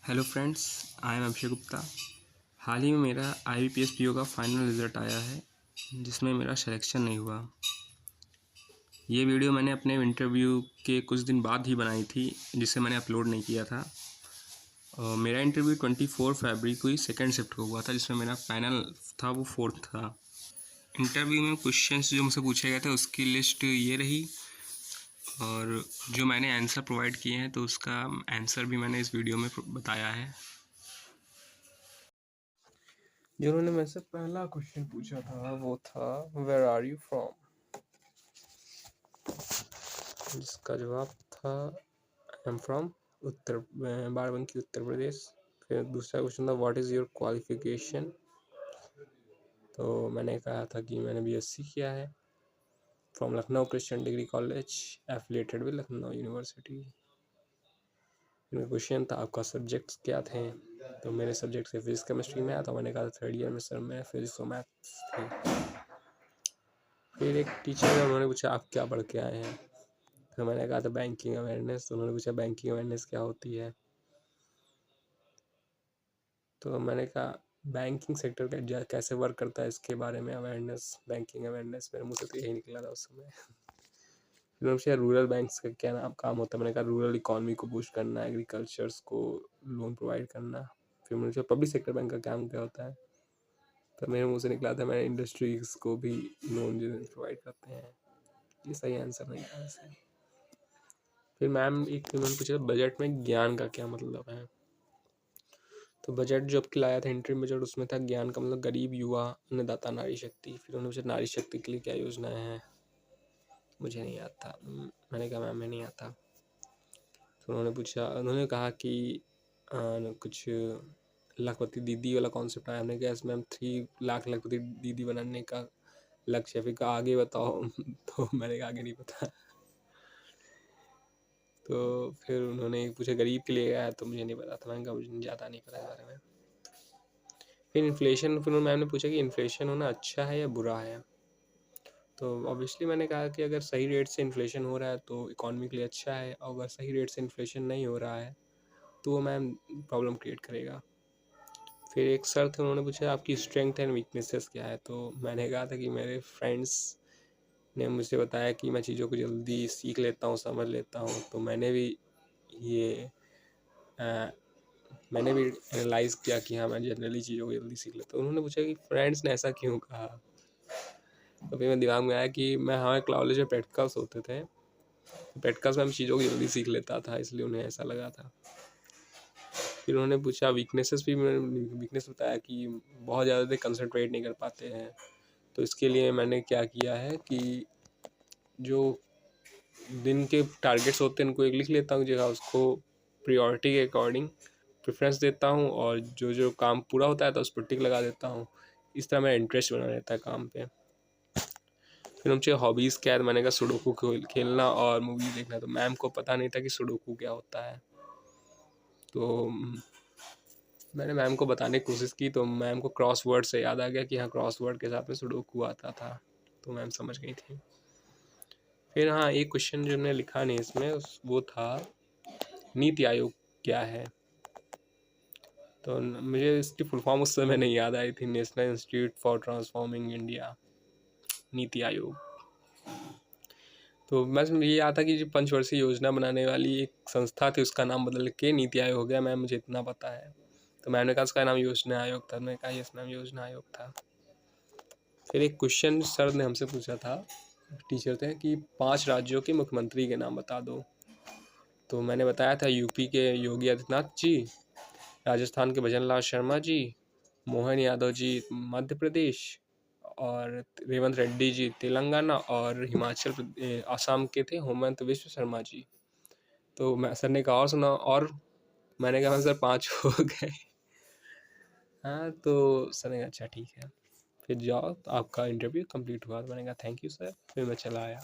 Hello friends, I am Abhishek Gupta. हाल ही में मेरा IBPS PO का फाइनल रिज़ल्ट आया है, जिसमें मेरा सिलेक्शन नहीं हुआ। ये वीडियो मैंने अपने इंटरव्यू के कुछ दिन बाद ही बनाई थी, जिसे मैंने अपलोड नहीं किया था। और मेरा इंटरव्यू 24 फरवरी को ही सेकेंड शिफ्ट को हुआ था, जिसमें मेरा फाइनल था वो 4th था। इंटरव्यू में क्वेश्चंस जो मुझसे पूछे गए थे उसकी लिस्ट ये रही, और जो मैंने आंसर प्रोवाइड किए हैं तो उसका आंसर भी मैंने इस वीडियो में बताया है। जिन्होंने मेरे से पहला क्वेश्चन पूछा था वो था वेयर आर यू फ्रॉम, जिसका जवाब था I am from Barabanki Uttar Pradesh. फिर दूसरा क्वेश्चन था व्हाट इज़ योर क्वालिफिकेशन, तो मैंने कहा था कि मैंने BSc किया है from Lucknow Christian degree college affiliated with Lucknow university. इनका क्वेश्चन था आपका सब्जेक्ट्स क्या थे, तो मेरे सब्जेक्ट से फिजिक्स केमिस्ट्री में आया, तो मैंने कहा थर्ड ईयर में सर मैं फिजिक्स और मैथ्स थी। फिर एक टीचर है, उन्होंने पूछा आप क्या पढ़ के आए हैं, तो मैंने कहा था बैंकिंग अवेयरनेस। तो उन्होंने पूछा बैंकिंग अवेयरनेस क्या होती है, तो मैंने कहा बैंकिंग सेक्टर का कैसे वर्क करता है इसके बारे में अवेयरनेस, बैंकिंग अवेयरनेस। मेरे मुँह से तो यही निकला था उस समय। फिर उन्होंने पूछा रूरल बैंक्स का क्या नाम काम होता है, मैंने कहा रूरल इकॉनमी को बूस्ट करना, एग्रीकल्चर्स को लोन प्रोवाइड करना। फिर उन्होंने पूछा पब्लिक सेक्टर बैंक का काम क्या होता है, तो मेरे मुँह से निकला था मैं इंडस्ट्रीज को भी लोन प्रोवाइड करते हैं। ये सही आंसर नहीं था वैसे। फिर मैम एक उन्होंने पूछा बजट में ज्ञान का क्या मतलब है, तो बजट जो आपके लाया था इंटरव्यू बजट, उसमें था ज्ञान का मतलब गरीब युवा अन्नदाता नारी शक्ति। फिर उन्होंने पूछा नारी शक्ति के लिए क्या योजनाएं हैं, मुझे नहीं याद था। मैंने कहा मैम मैं नहीं आता। तो उन्होंने कहा कि कुछ लाखपति दीदी वाला कॉन्सेप्ट आया। हमने कहा मैम 3 लाख लाखपति दीदी बनाने का लक्ष्य है। फिर कहा आगे बताओ तो मैंने कहा आगे नहीं पता। तो फिर उन्होंने पूछा गरीब के लिए आया, तो मुझे नहीं पता था, मैंने कहा मुझे ज़्यादा नहीं पता इस बारे में। फिर इन्फ्लेशन, फिर मैम ने पूछा कि इन्फ्लेशन होना अच्छा है या बुरा है, तो ऑब्वियसली मैंने कहा कि अगर सही रेट से इन्फ्लेशन हो रहा है तो इकॉनमी के लिए अच्छा है, और अगर सही रेट से इन्फ्लेशन नहीं हो रहा है तो वो मैम प्रॉब्लम क्रिएट करेगा। फिर एक सर थे, उन्होंने पूछा आपकी स्ट्रेंथ एंड वीकनेसेस क्या है, तो मैंने कहा था कि मेरे फ्रेंड्स ने मुझे बताया कि मैं चीज़ों को जल्दी सीख लेता हूँ, समझ लेता हूँ, तो मैंने भी एनालाइज़ किया कि हाँ मैं जनरली चीज़ों को जल्दी सीख लेता हूँ। उन्होंने पूछा कि फ्रेंड्स ने ऐसा क्यों कहा, तो फिर मेरे दिमाग में आया कि मैं हमारे कॉलेज में प्रैक्टिकल्स होते थे, प्रैक्टिकल्स में हम चीज़ों को जल्दी सीख लेता था, इसलिए उन्हें ऐसा लगा था। फिर उन्होंने पूछा वीकनेसेस भी, मैंने वीकनेस बताया कि बहुत ज़्यादा देर कंसंट्रेट नहीं कर पाते हैं, तो इसके लिए मैंने क्या किया है कि जो दिन के टारगेट्स होते हैं उनको एक लिख लेता हूँ जगह, उसको प्रायोरिटी के अकॉर्डिंग प्रेफरेंस देता हूँ, और जो जो काम पूरा होता है तो उस पर टिक लगा देता हूँ। इस तरह मेरा इंटरेस्ट बना रहता है काम पे। फिर मुझे हॉबीज़ क्या है, तो मैंने कहा सुडोकू खेलना और मूवी देखना। तो मैम को पता नहीं था कि सुडोकू क्या होता है, तो मैंने मैम को बताने की कोशिश की, तो मैम को क्रॉसवर्ड से याद आ गया कि हाँ क्रॉसवर्ड के साथ में सुडोकू आता था, तो मैम समझ गई थी। फिर हाँ एक क्वेश्चन जो मैंने लिखा नहीं इसमें, वो था नीति आयोग क्या है, तो मुझे इसकी फुल फॉर्म उस समय नहीं याद आई थी, national institute for transforming India, NITI Aayog. तो बस मुझे याद था कि जो पंचवर्षीय योजना बनाने वाली एक संस्था थी उसका नाम बदल के नीति आयोग हो गया, मैम मुझे इतना पता है। तो मैंने कहा उसका नाम योजना आयोग था, मैंने कहा यस मैम योजना आयोग था। फिर एक क्वेश्चन सर ने हमसे पूछा था, टीचर थे, कि 5 राज्यों के मुख्यमंत्री के नाम बता दो, तो मैंने बताया था यूपी के योगी आदित्यनाथ जी, राजस्थान के भजन लाल शर्मा जी, मोहन यादव जी मध्य प्रदेश, और रेवंत रेड्डी जी तेलंगाना, और आसाम के थे हेमंत विश्व शर्मा जी। तो मैं सर ने कहा और सुना, और मैंने कहा सर 5 हो गए। हाँ तो सर ने कहा अच्छा ठीक है, फिर जाओ, तो आपका इंटरव्यू कंप्लीट हुआ। तो मैंने कहा थैंक यू सर, फिर मैं चला आया।